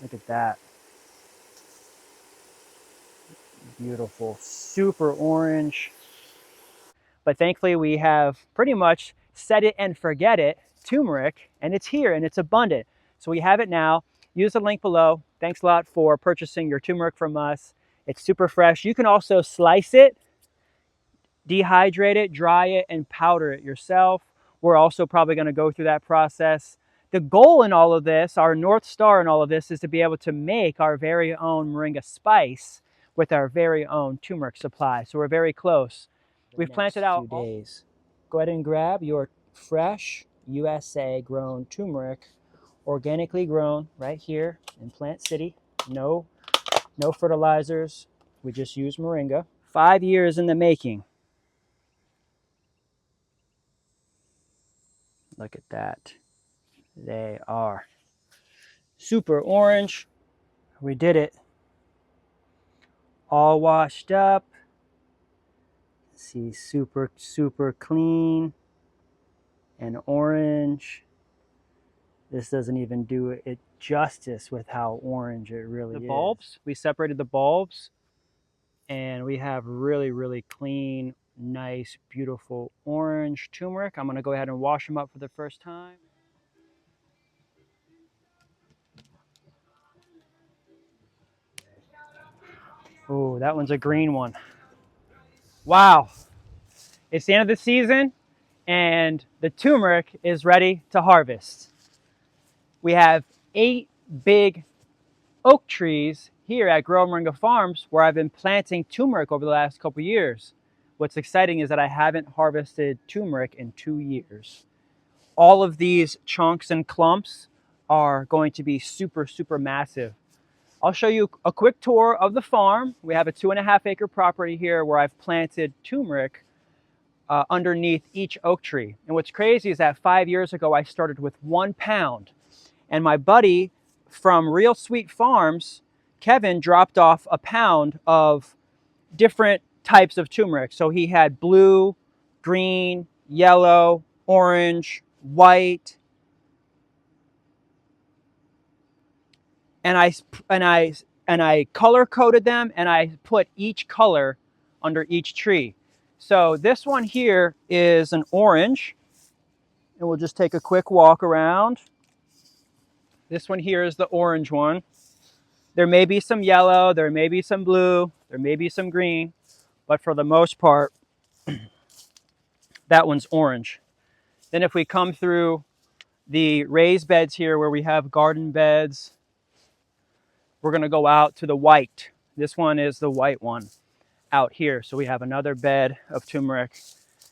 Look at that. Beautiful, super orange. But thankfully we have pretty much set it and forget it turmeric, and it's here and it's abundant. So we have it now. Use the link below. Thanks a lot for purchasing your turmeric from us. It's super fresh. You can also slice it, dehydrate it, dry it, and powder it yourself. We're also probably going to go through that process. The goal in all of this, our North Star in all of this, is to be able to make our very own moringa spice with our very own turmeric supply. So we're very close. We've planted out 2 days. Go ahead and grab your fresh USA grown turmeric, organically grown right here in Plant City. No fertilizers. We just use moringa. 5 years in the making. Look at that. They are super orange. We did it. All washed up. See, super, super clean and orange. This doesn't even do it justice with how orange it really is. The bulbs, we separated the bulbs, and we have really, really clean, nice, beautiful orange turmeric. I'm going to go ahead and wash them up for the first time. Oh, that one's a green one. Wow. It's the end of the season, and the turmeric is ready to harvest. We have 8 big oak trees here at Grow Moringa Farms where I've been planting turmeric over the last couple years. What's exciting is that I haven't harvested turmeric in 2 years. All of these chunks and clumps are going to be super, super massive. I'll show you a quick tour of the farm. We have a 2.5 acre property here where I've planted turmeric underneath each oak tree. And what's crazy is that 5 years ago, I started with 1 pound. And my buddy from Real Sweet Farms, Kevin, dropped off a pound of different types of turmeric. So he had blue, green, yellow, orange, white. And I color coded them, and I put each color under each tree. So this one here is an orange, and we'll just take a quick walk around. This one here is the orange one. There may be some yellow, there may be some blue, there may be some green, but for the most part, that one's orange. Then if we come through the raised beds here where we have garden beds, we're going to go out to the white. This one is the white one out here. So we have another bed of turmeric.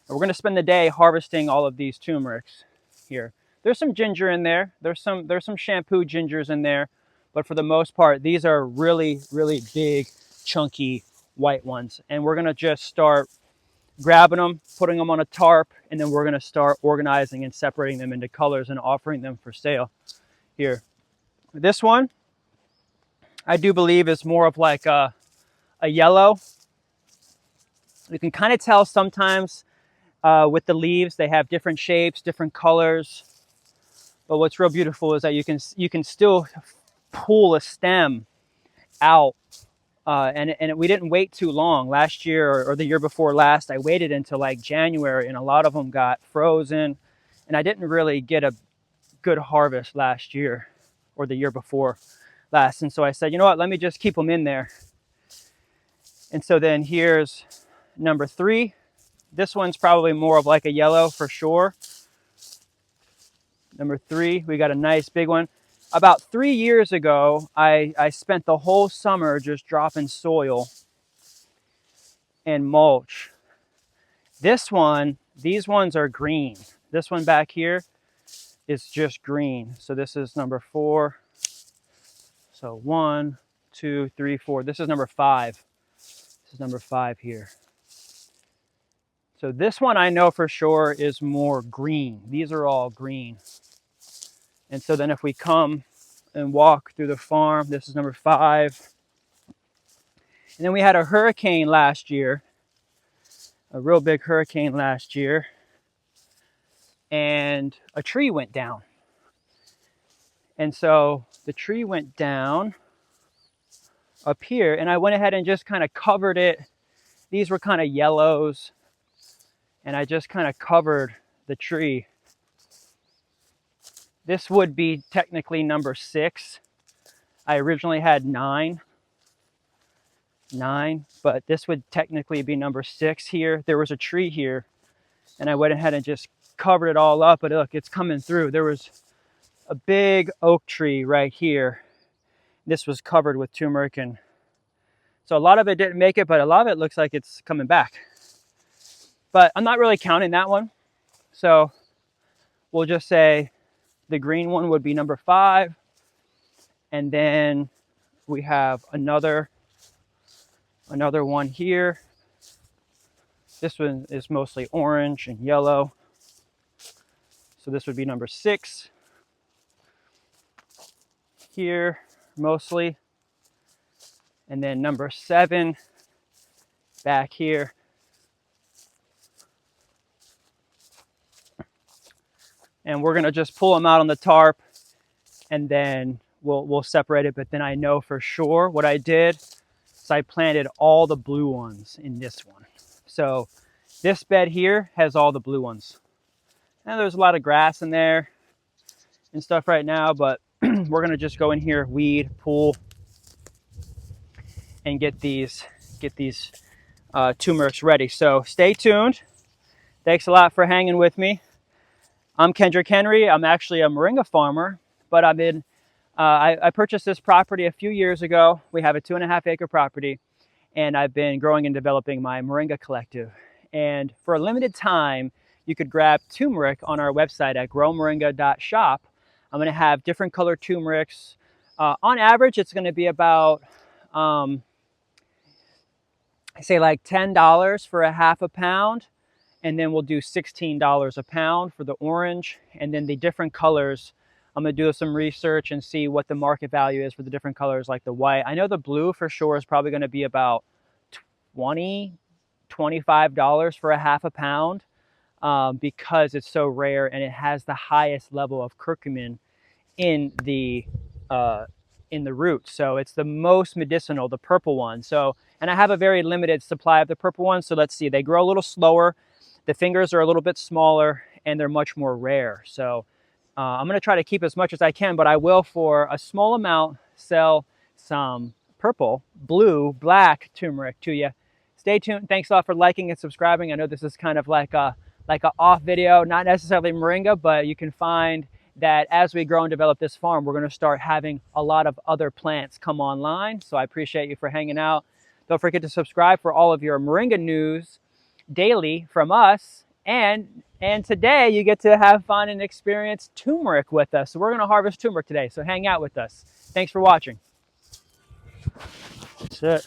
And we're going to spend the day harvesting all of these turmerics here. There's some ginger in there. There's some shampoo gingers in there. But for the most part, these are really, really big, chunky white ones. And we're going to just start grabbing them, putting them on a tarp, and then we're going to start organizing and separating them into colors and offering them for sale here. This one, I do believe, is more of like a yellow. You can kind of tell sometimes with the leaves, they have different shapes, different colors. But what's real beautiful is that you can still pull a stem out. And we didn't wait too long. Last year or the year before last, I waited until like January, and a lot of them got frozen. And I didn't really get a good harvest last year or the year before last. And so I said, you know what, let me just keep them in there. And so then here's number 3. This one's probably more of like a yellow for sure. Number 3, we got a nice big one. About 3 years ago, I spent the whole summer just dropping soil and mulch. These ones are green. This one back here is just green. So this is number 4. So 1, 2, 3, 4. This is number 5. This is number 5 here. So this one I know for sure is more green. These are all green. And so then if we come and walk through the farm, this is number 5. And then we had a hurricane last year, a real big hurricane last year, and a tree went down. And so the tree went down up here, and I went ahead and just kind of covered it. These were kind of yellows, and I just kind of covered the tree. This would be technically number 6. I originally had 9, but this would technically be number 6 here. There was a tree here, and I went ahead and just covered it all up, but look, it's coming through. There was a big oak tree right here. This was covered with turmeric, and so a lot of it didn't make it, but a lot of it looks like it's coming back. But I'm not really counting that one. So we'll just say the green one would be number 5. And then we have another one here. This one is mostly orange and yellow. So this would be number 6 here, mostly. And then number 7 back here. And we're gonna just pull them out on the tarp, and then we'll separate it. But then I know for sure what I did is I planted all the blue ones in this one. So this bed here has all the blue ones. And there's a lot of grass in there and stuff right now, but we're gonna just go in here, weed, pull, and get these turmerics ready. So stay tuned. Thanks a lot for hanging with me. I'm Kendrick Henry. I'm actually a moringa farmer, but I purchased this property a few years ago. We have a 2.5 acre property, and I've been growing and developing my moringa collective. And for a limited time, you could grab turmeric on our website at growmoringa.shop. I'm going to have different color turmerics. On average, it's going to be about, say like $10 for a half a pound. And then we'll do $16 a pound for the orange. And then the different colors, I'm gonna do some research and see what the market value is for the different colors, like the white. I know the blue for sure is probably gonna be about $20, $25 for a half a pound because it's so rare and it has the highest level of curcumin in the root. So it's the most medicinal, the purple one. So, and I have a very limited supply of the purple one. So let's see, they grow a little slower. The fingers are a little bit smaller, and they're much more rare. So I'm going to try to keep as much as I can, but I will, for a small amount, sell some purple, blue, black turmeric to you. Stay tuned. Thanks a lot for liking and subscribing. I know this is kind of like a off video, not necessarily moringa, but you can find that as we grow and develop this farm, we're going to start having a lot of other plants come online. So I appreciate you for hanging out. Don't forget to subscribe for all of your moringa news daily from us, and today you get to have fun and experience turmeric with us. So we're going to harvest turmeric today, so hang out with us. Thanks for watching. That's it.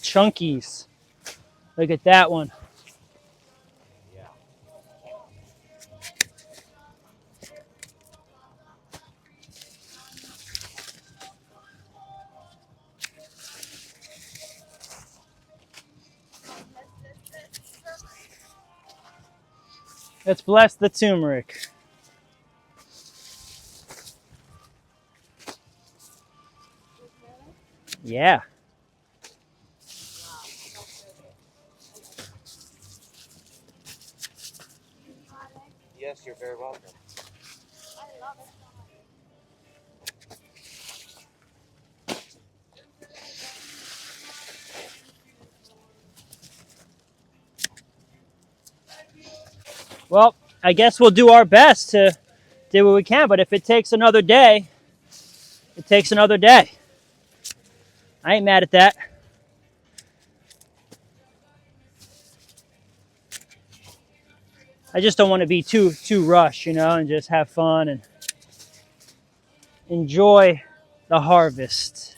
Chunkies. Look at that one. Let's bless the turmeric. Yeah. Yes, you're very welcome. Well, I guess we'll do our best to do what we can, but if it takes another day, it takes another day. I ain't mad at that. I just don't want to be too rushed, you know, and just have fun and enjoy the harvest.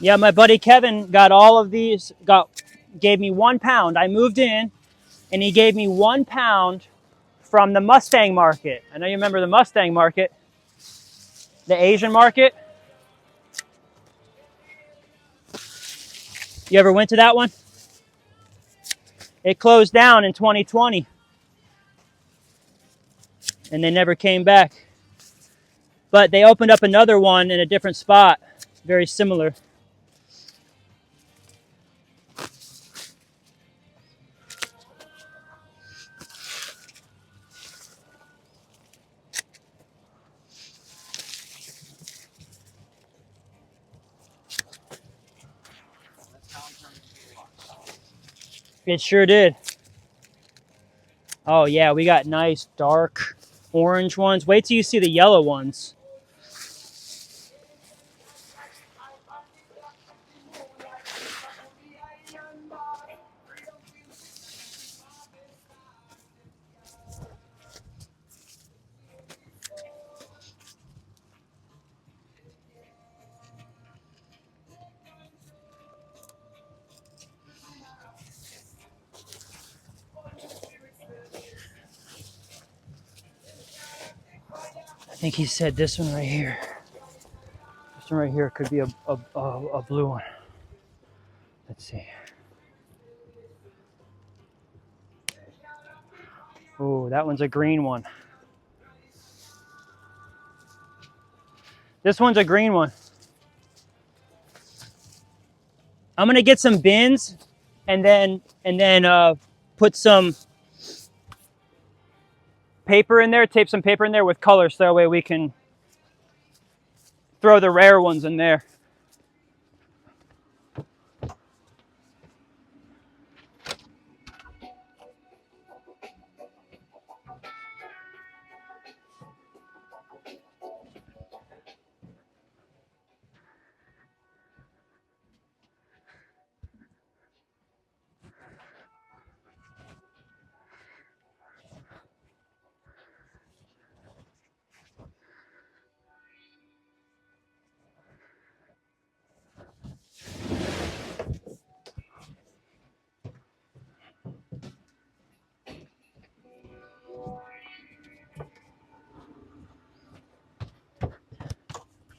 Yeah, my buddy Kevin got all of these, gave me 1 pound. I moved in and he gave me 1 pound from the Mustang market. I know you remember the Mustang market, the Asian market. You ever went to that one? It closed down in 2020 and they never came back. But they opened up another one in a different spot, very similar. It sure did. Oh yeah, we got nice dark orange ones. Wait till you see the yellow ones. I think he said this one right here. This one right here could be a blue one. Let's see. Oh, that one's a green one. This one's a green one. I'm gonna get some bins and then put some paper in there, tape some paper in there with colors so that way we can throw the rare ones in there.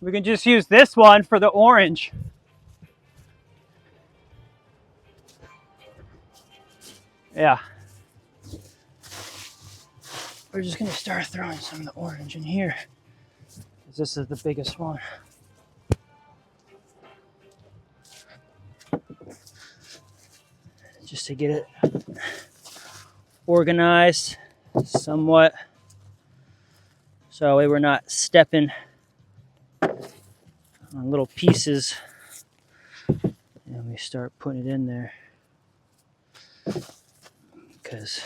We can just use this one for the orange. Yeah. We're just gonna start throwing some of the orange in here, because this is the biggest one. Just to get it organized somewhat, so we're not stepping on little pieces. And we start putting it in there, because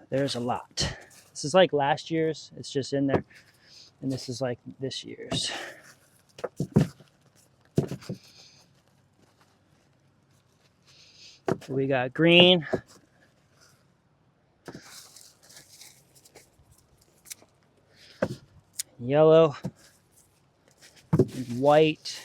there's a lot. This is like last year's, it's just in there. And this is like this year's. So we got green, yellow, and white.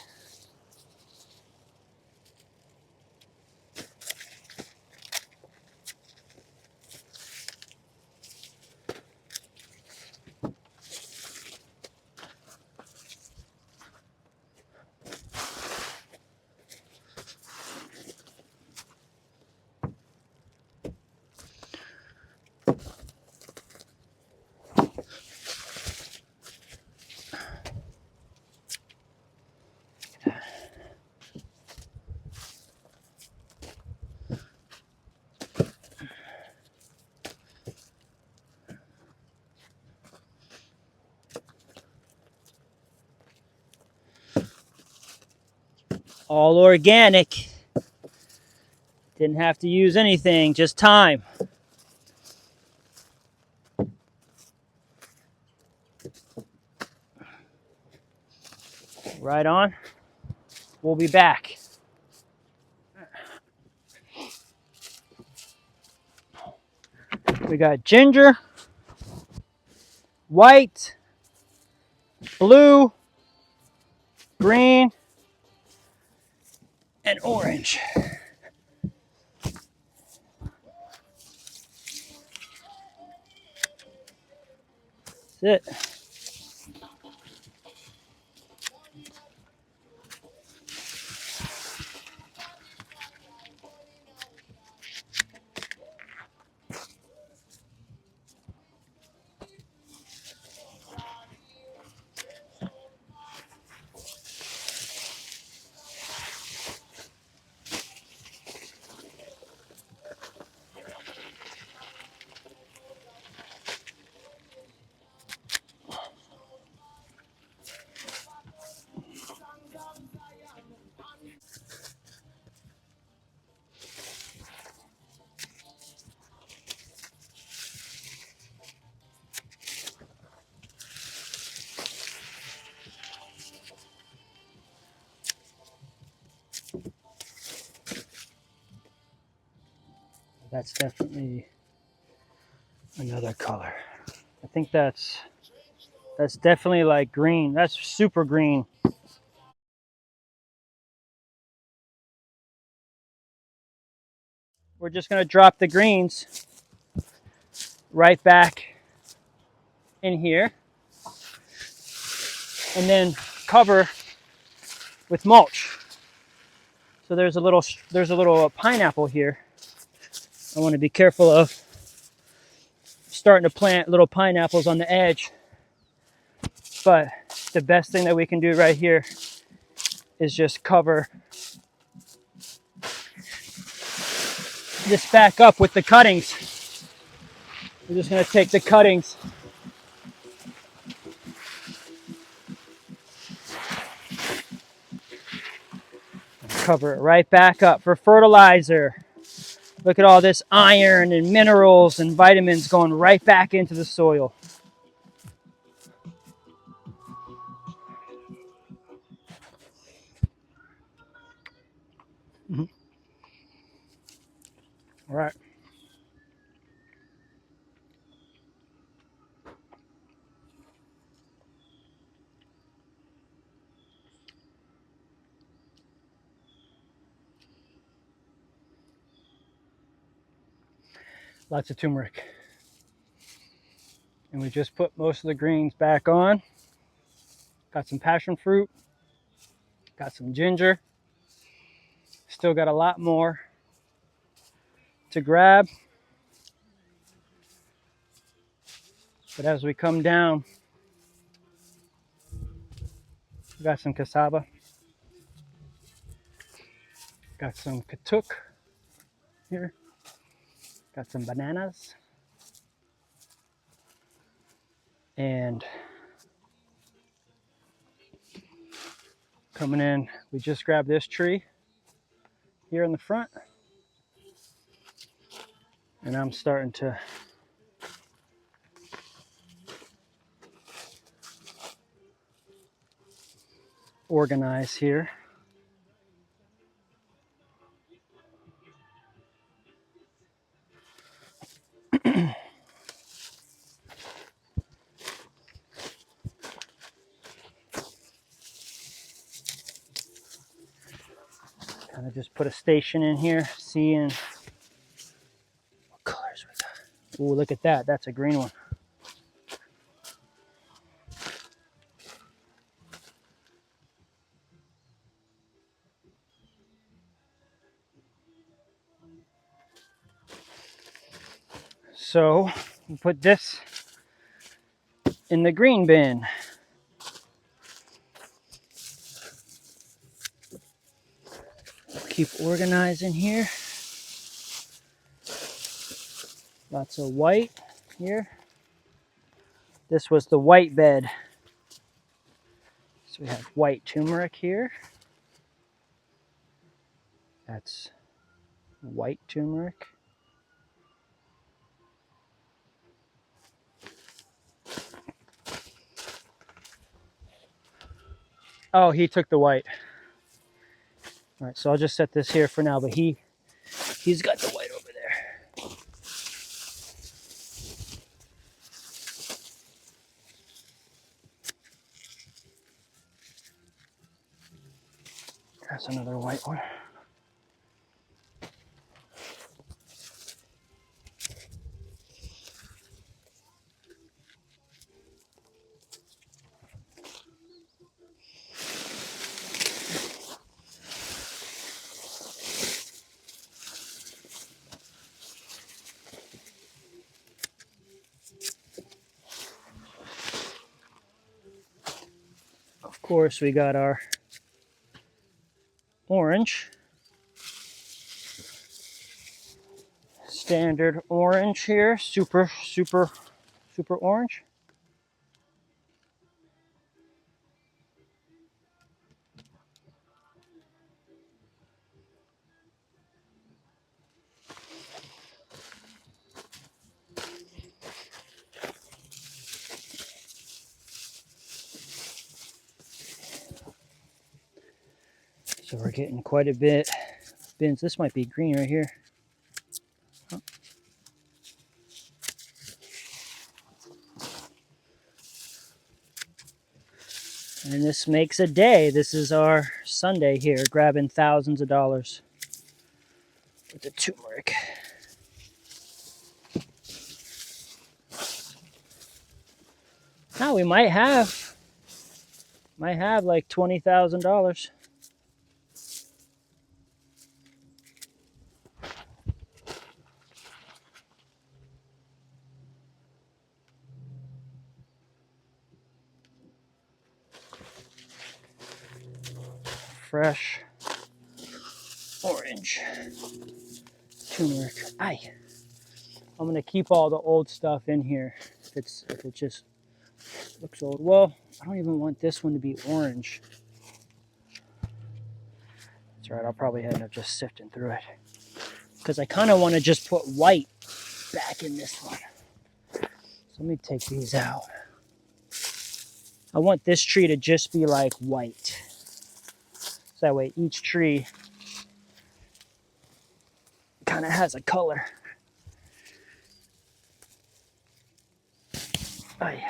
All organic. Didn't have to use anything, just time. Right on. We'll be back. We got ginger, white, blue, green and orange. That's it. That's definitely another color. I think that's definitely like green. That's super green. We're just gonna drop the greens right back in here and then cover with mulch. So there's a little pineapple here. I want to be careful of starting to plant little pineapples on the edge. But the best thing that we can do right here is just cover this back up with the cuttings. We're just going to take the cuttings and cover it right back up for fertilizer. Look at all this iron and minerals and vitamins going right back into the soil. All right. Lots of turmeric. And we just put most of the greens back on. Got some passion fruit. Got some ginger. Still got a lot more to grab. But as we come down, we got some cassava. Got some katuk here. Got some bananas. And coming in, we just grabbed this tree here in the front. And I'm starting to organize here. Kind of just put a station in here, seeing what colors we got. Ooh, look at that. That's a green one. So we'll put this in the green bin. Keep organizing here. Lots of white here. This was the white bed. So we have white turmeric here. That's white turmeric. Oh, he took the white. All right, so I'll just set this here for now, but he's got the white over there. another white one. Of course, we got our orange. Standard orange here, super orange. So we're getting quite a bit. Bins, this might be green right here. Oh. And this makes a day. This is our Sunday here, grabbing thousands of dollars with the turmeric. Now we might have like $20,000. Fresh orange turmeric. I'm gonna keep all the old stuff in here if it just looks old. Well, I don't even want this one to be orange. That's right, I'll probably end up just sifting through it because I kind of want to just put white back in this one. So let me take these out. I want this tree to just be like white. So that way each tree kind of has a color. Aye.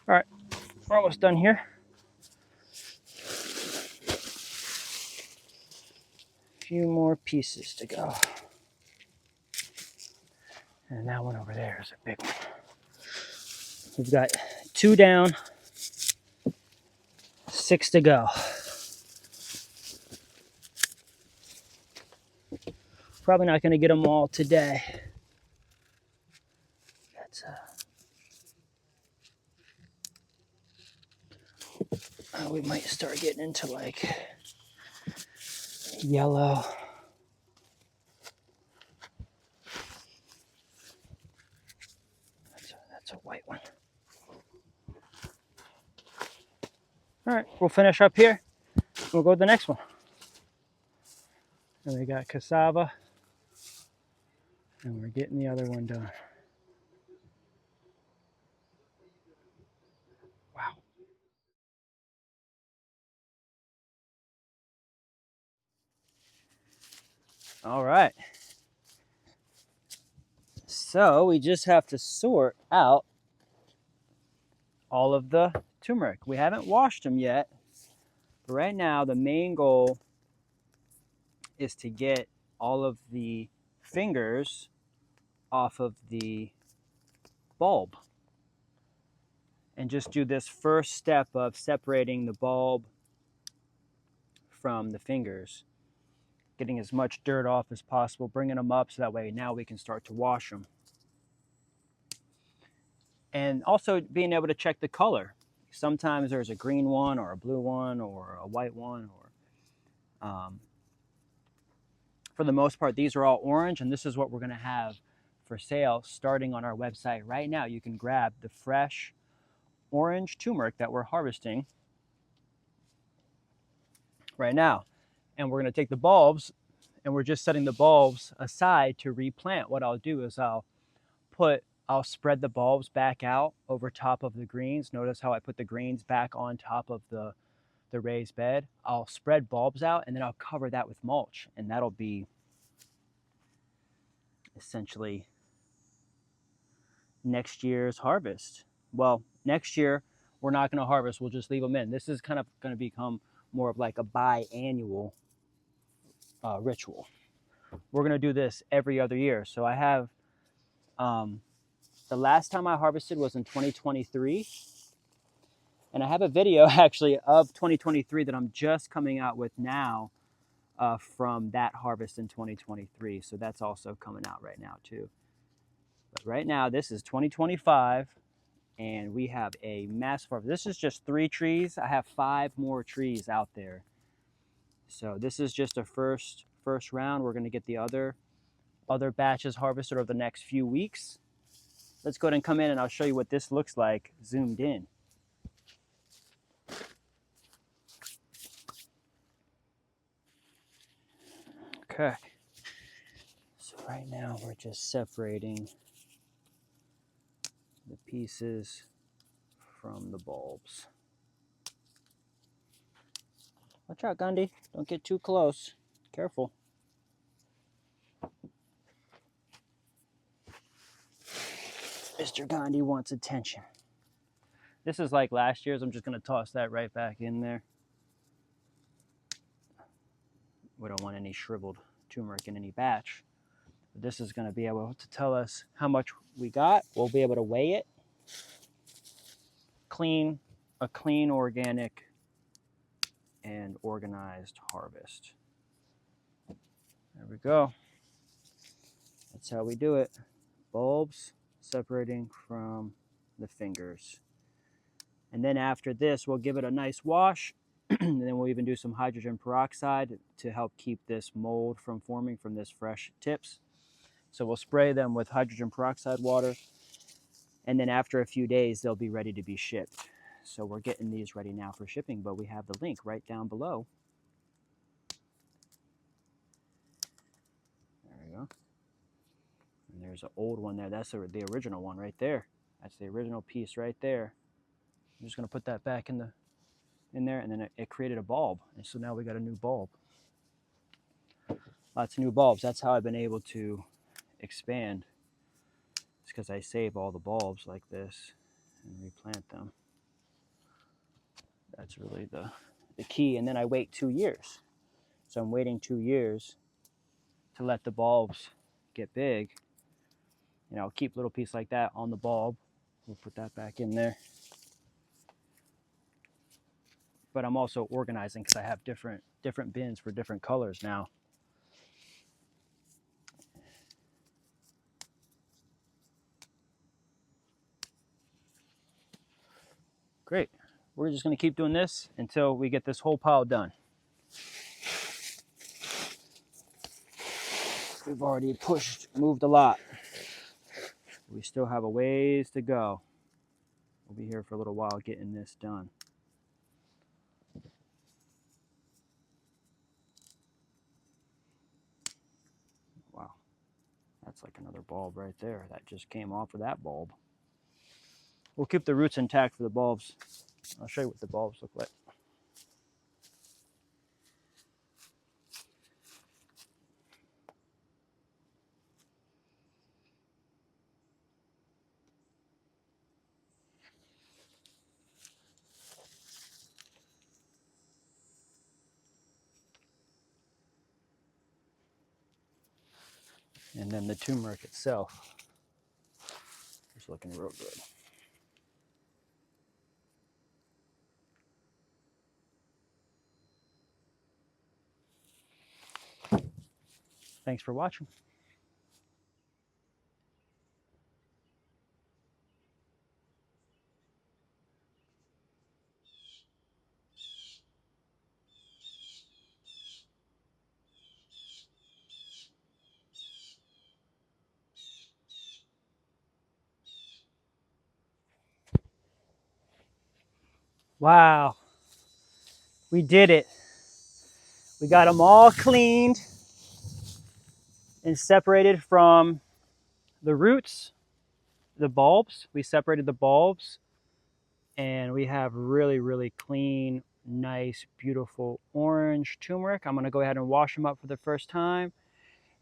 All right, we're almost done here. A few more pieces to go. And that one over there is a big one. We've got 2 down, 6 to go. Probably not going to get them all today. That's we might start getting into like yellow. That's a white one. All right, we'll finish up here. We'll go to the next one. And we got cassava. And we're getting the other one done. Wow. All right. So we just have to sort out all of the turmeric. We haven't washed them yet. But right now, the main goal is to get all of the fingers off of the bulb. And just do this first step of separating the bulb from the fingers. Getting as much dirt off as possible, bringing them up so that way now we can start to wash them. And also being able to check the color. Sometimes there's a green one or a blue one or a white one. Or for the most part, these are all orange, and this is what we're going to have for sale starting on our website right now. You can grab the fresh orange turmeric that we're harvesting right now. And we're going to take the bulbs, and we're just setting the bulbs aside to replant. What I'll do is I'll spread the bulbs back out over top of the greens. Notice how I put the greens back on top of the raised bed. I'll spread bulbs out, and then I'll cover that with mulch, and that'll be essentially next year's harvest. Well, next year, we're not going to harvest. We'll just leave them in. This is kind of going to become more of like a biannual ritual. We're going to do this every other year. So I have, the last time I harvested was in 2023. And I have a video actually of 2023 that I'm just coming out with now from that harvest in 2023. So that's also coming out right now too. But right now, this is 2025, and we have a massive harvest. This is just 3 trees. I have 5 more trees out there. So this is just a first round. We're going to get the other batches harvested over the next few weeks. Let's go ahead and come in, and I'll show you what this looks like zoomed in. Okay. So right now we're just separating the pieces from the bulbs. Watch out, Gandhi. Don't get too close. Careful. Mr. Gandhi wants attention. This is like last year's. I'm just going to toss that right back in there. We don't want any shriveled turmeric in any batch. But this is going to be able to tell us how much we got. We'll be able to weigh it. A clean, organic, and organized harvest. There we go. That's how we do it. Bulbs separating from the fingers. And then after this, we'll give it a nice wash. And then we'll even do some hydrogen peroxide to help keep this mold from forming from this fresh tips. So we'll spray them with hydrogen peroxide water. And then after a few days, they'll be ready to be shipped. So we're getting these ready now for shipping, but we have the link right down below. There we go. And there's an old one there. That's the original one right there. That's the original piece right there. I'm just going to put that back in there, and then it created a bulb. And so now we got a new bulb. Lots of new bulbs. That's how I've been able to expand. It's because I save all the bulbs like this and replant them. That's really the key. And then I wait 2 years. So I'm waiting 2 years to let the bulbs get big. You know, keep a little piece like that on the bulb. We'll put that back in there. But I'm also organizing because I have different bins for different colors now. Great. We're just going to keep doing this until we get this whole pile done. We've already moved a lot. We still have a ways to go. We'll be here for a little while getting this done. Wow. That's like another bulb right there. That just came off of that bulb. We'll keep the roots intact for the bulbs. I'll show you what the bulbs look like. And then the turmeric itself is looking real good. Thanks for watching. Wow, we did it. We got them all cleaned and separated from the roots, the bulbs. We separated the bulbs, and we have really, really clean, nice, beautiful orange turmeric. I'm gonna go ahead and wash them up for the first time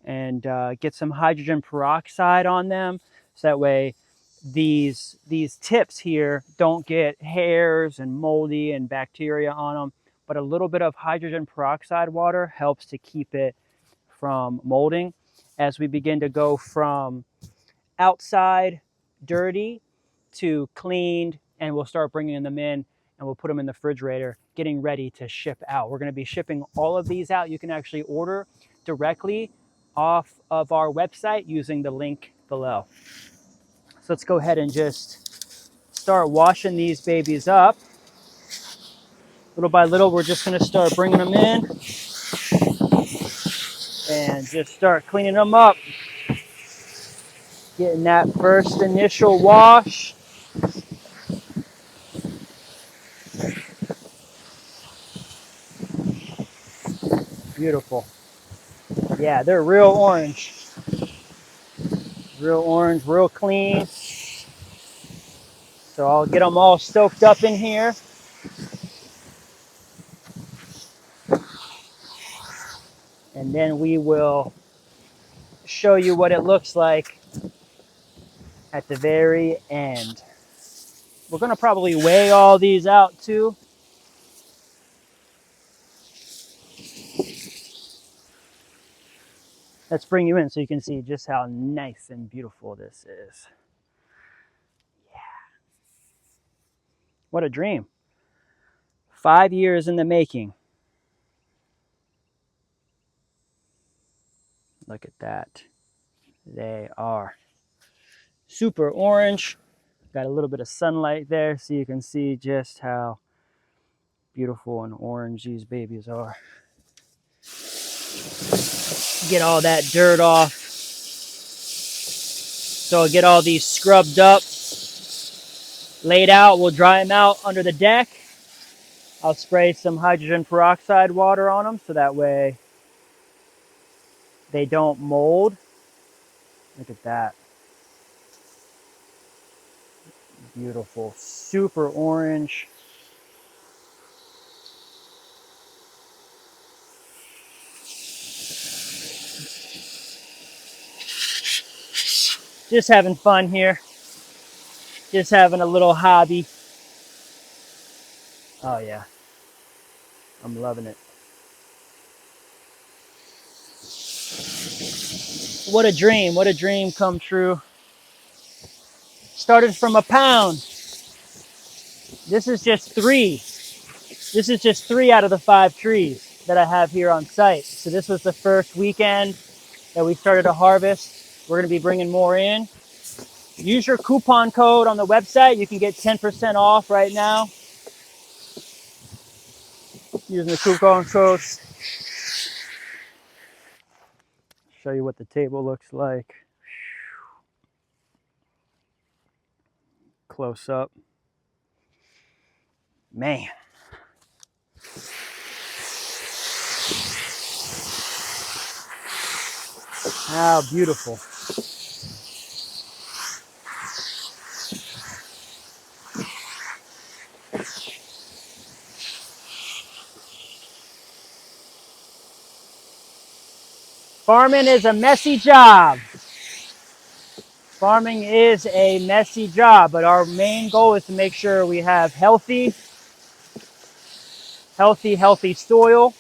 and get some hydrogen peroxide on them. So that way these tips here don't get hairs and moldy and bacteria on them, but a little bit of hydrogen peroxide water helps to keep it from molding. As we begin to go from outside dirty to cleaned, and we'll start bringing them in and we'll put them in the refrigerator, getting ready to ship out. We're going to be shipping all of these out. You can actually order directly off of our website using the link below. So let's go ahead and just start washing these babies up. Little by little, we're just going to start bringing them in and just start cleaning them up. Getting that first initial wash. Beautiful. Yeah, they're real orange. Real orange, real clean. So I'll get them all soaked up in here. And then we will show you what it looks like at the very end. We're going to probably weigh all these out too. Let's bring you in so you can see just how nice and beautiful this is. Yeah. What a dream. 5 years in the making. Look at that. They are super orange. Got a little bit of sunlight there so you can see just how beautiful and orange these babies are. Get all that dirt off. So I'll get all these scrubbed up, laid out. We'll dry them out under the deck. I'll spray some hydrogen peroxide water on them so that way they don't mold. Look at that. Beautiful, super orange. Just having fun here. Just having a little hobby. Oh yeah, I'm loving it. What a dream come true. Started from a pound. This is just 3. This is just 3 out of the 5 trees that I have here on site. So this was the first weekend that we started to harvest. We're gonna be bringing more in. Use your coupon code on the website. You can get 10% off right now using the coupon code. Show you what the table looks like. Close up. Man. How beautiful. Farming is a messy job. Farming is a messy job, but our main goal is to make sure we have healthy soil.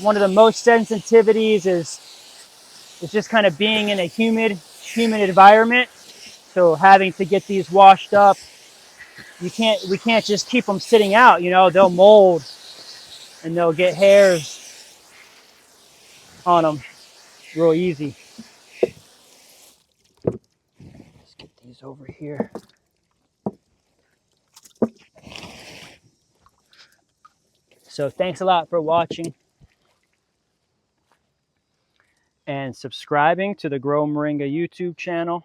One of the most sensitivities is just kind of being in a humid environment. So having to get these washed up, we can't just keep them sitting out, you know, they'll mold and they'll get hairs on them real easy. Let's get these over here. So thanks a lot for watching and subscribing to the Grow Moringa YouTube channel.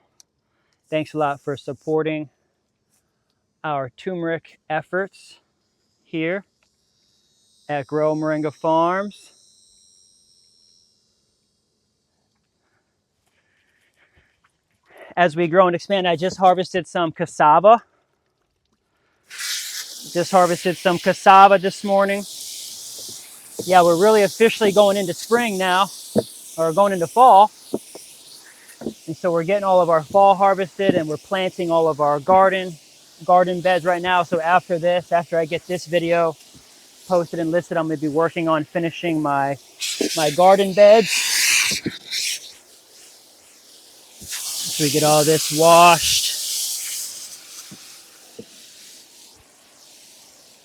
Thanks a lot for supporting our turmeric efforts here at Grow Moringa Farms. As we grow and expand, I just harvested some cassava. Just harvested some cassava this morning. Yeah, we're really officially going into spring now, or going into fall. And so we're getting all of our fall harvested and we're planting all of our garden beds right now. So after this, after I get this video posted and listed, I'm gonna be working on finishing my garden beds. So we get all this washed.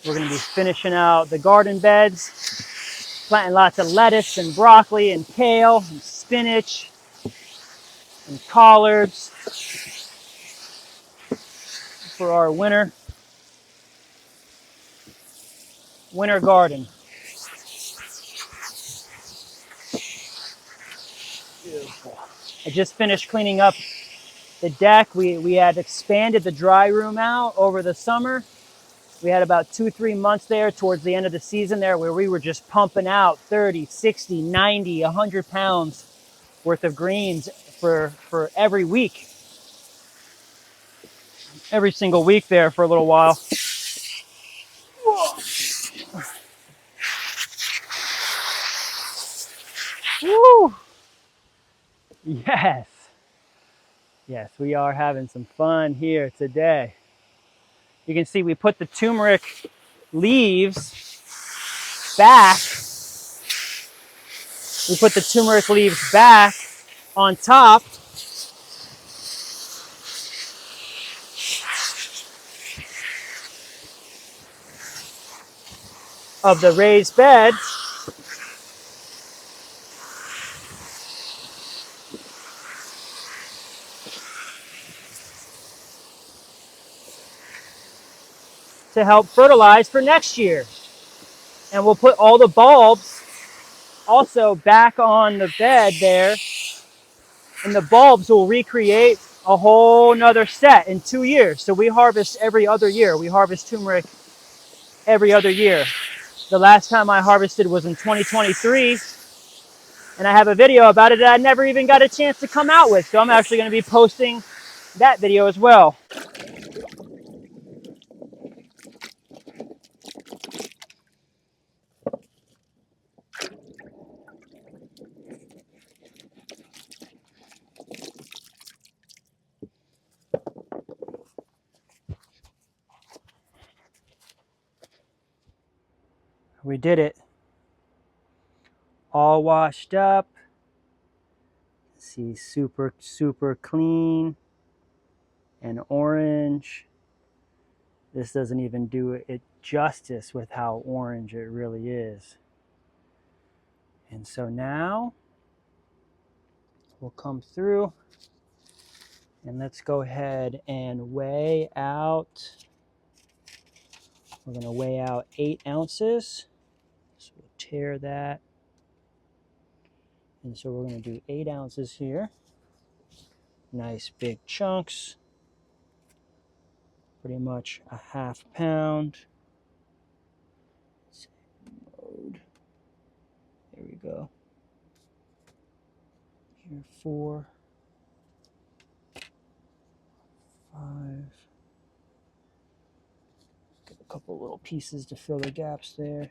We're gonna be finishing out the garden beds, planting lots of lettuce and broccoli and kale and spinach and collards for our winter garden. Beautiful. I just finished cleaning up the deck. We had expanded the dry room out over the summer. We had about 2-3 months there towards the end of the season there where we were just pumping out 30, 60, 90, 100 pounds worth of greens for every week. Every single week there for a little while. Woo! Yes. Yes, we are having some fun here today. You can see we put the turmeric leaves back. We put the turmeric leaves back on top of the raised bed. To help fertilize for next year. And we'll put all the bulbs also back on the bed there. And the bulbs will recreate a whole nother set in 2 years. So we harvest every other year. We harvest turmeric every other year. The last time I harvested was in 2023. And I have a video about it that I never even got a chance to come out with. So I'm actually going to be posting that video as well. We did it. All washed up. See, super, super clean and orange. This doesn't even do it justice with how orange it really is. And so now we'll come through and let's go ahead and weigh out. We're going to weigh out 8 ounces. So we'll tear that. And so we're going to do 8 ounces here. Nice big chunks. Pretty much a ½ pound. Load. There we go. Here, 4, 5. Get a couple little pieces to fill the gaps there.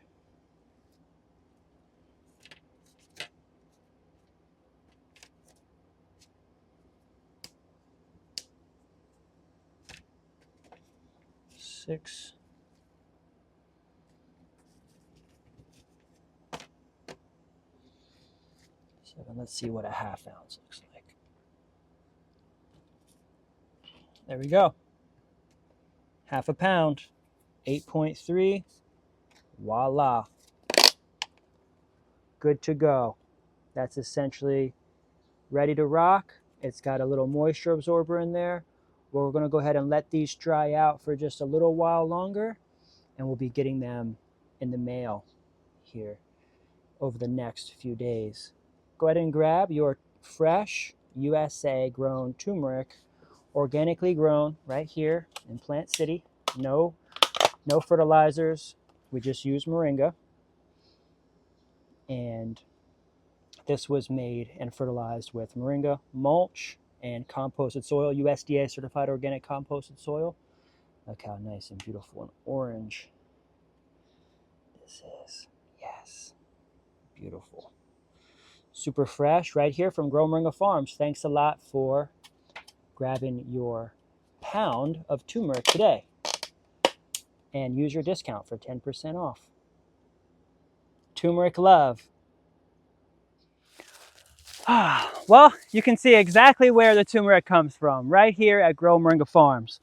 6. 7. Let's see what a ½ ounce looks like. There we go. ½ pound. 8.3. Voila. Good to go. That's essentially ready to rock. It's got a little moisture absorber in there. We're going to go ahead and let these dry out for just a little while longer, and we'll be getting them in the mail here over the next few days. Go ahead and grab your fresh USA grown turmeric, organically grown right here in Plant City. No fertilizers. We just use moringa. And this was made and fertilized with moringa mulch and composted soil, USDA certified organic composted soil. Look how nice and beautiful and orange this is. Yes, beautiful. super fresh right here from Grow Moringa Farms. Thanks a lot for grabbing your pound of turmeric today. And use your discount for 10% off. Turmeric love. Well, you can see exactly where the turmeric comes from, right here at Grow Moringa Farms.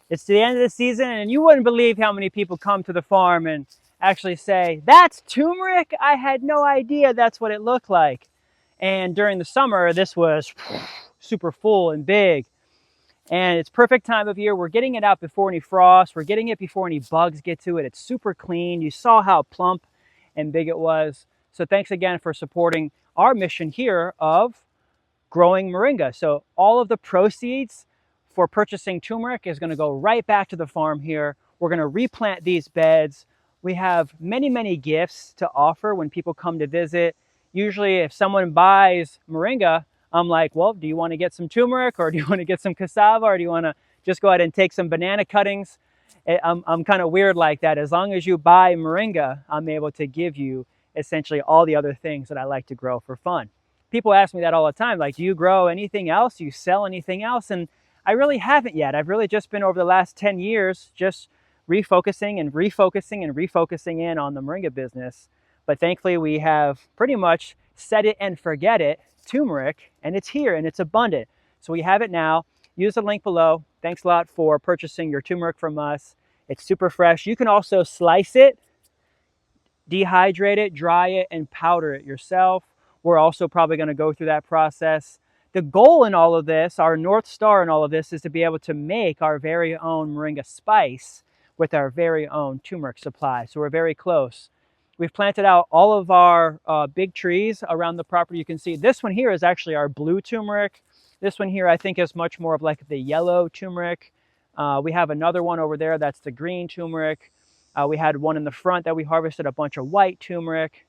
It's the end of the season, and you wouldn't believe how many people come to the farm and actually say, "That's turmeric? I had no idea that's what it looked like." And during the summer, this was super full and big. And it's perfect time of year. We're getting it out before any frost. We're getting it before any bugs get to it. It's super clean. You saw how plump and big it was. So thanks again for supporting our mission here of growing moringa. So all of the proceeds for purchasing turmeric is going to go right back to the farm here. We're going to replant these beds. We have many, many gifts to offer when people come to visit. Usually if someone buys moringa, I'm like, well, do you want to get some turmeric, or do you want to get some cassava, or do you want to just go ahead and take some banana cuttings? I'm kind of weird like that. As long as you buy moringa, I'm able to give you essentially all the other things that I like to grow for fun. People ask me that all the time, like, do you grow anything else? Do you sell anything else? And I really haven't yet. I've really just been over the last 10 years just refocusing and refocusing and refocusing in on the moringa business. But thankfully we have pretty much set it and forget it turmeric, and it's here and it's abundant. So we have it now. Use the link below. Thanks a lot for purchasing your turmeric from us. It's super fresh. You can also slice it, dehydrate it, dry it, and powder it yourself. We're also probably going to go through that process. The goal in all of this, our North Star in all of this, is to be able to make our very own moringa spice with our very own turmeric supply. So we're very close. We've planted out all of our big trees around the property. You can see this one here is actually our blue turmeric. This one here I think is much more of like the yellow turmeric. We have another one over there that's the green turmeric. We had one in the front that we harvested a bunch of white turmeric.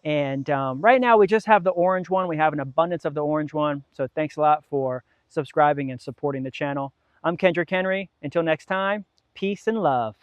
And right now we just have the orange one. We have an abundance of the orange one. So thanks a lot for subscribing and supporting the channel. I'm Kendrick Henry. Until next time, peace and love.